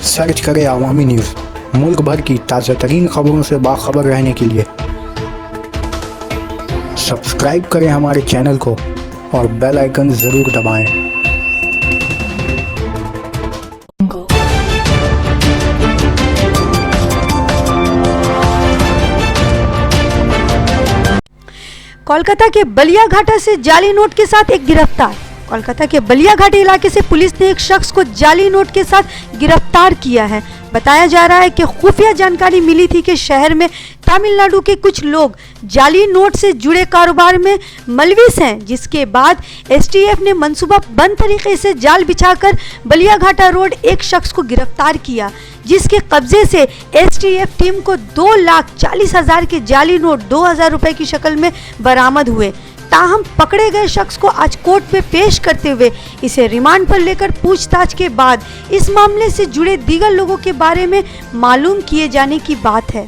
Search करें अवामी news. मुल्क भर की ताज़ा तरीन खबरों से बाखबर रहने के लिए सब्सक्राइब करें हमारे चैनल को और बेल आइकन ज़रूर दबाएं। कोलकाता के बलियाघाटा से जाली नोट के साथ एक गिरफ्तार। कोलकाता के बलियाघाटी इलाके से पुलिस ने एक शख्स को जाली नोट के साथ गिरफ्तार किया है। बताया जा रहा है कि खुफिया जानकारी मिली थी कि शहर में तमिलनाडु के कुछ लोग जाली नोट से जुड़े कारोबार में मुलविस हैं, जिसके बाद एसटीएफ ने मंसूबाबंद तरीके से जाल बिछाकर बलियाघाटा रोड एक शख्स को गिरफ्तार किया, जिसके कब्जे से एसटीएफ टीम को 2,40,000 के जाली नोट 2,000 रुपए की शक्ल में बरामद हुए। ताहम पकड़े गए शख्स को आज कोर्ट में पेश करते हुए इसे रिमांड पर लेकर पूछताछ के बाद इस मामले से जुड़े दीगर लोगों के बारे में मालूम किए जाने की बात है।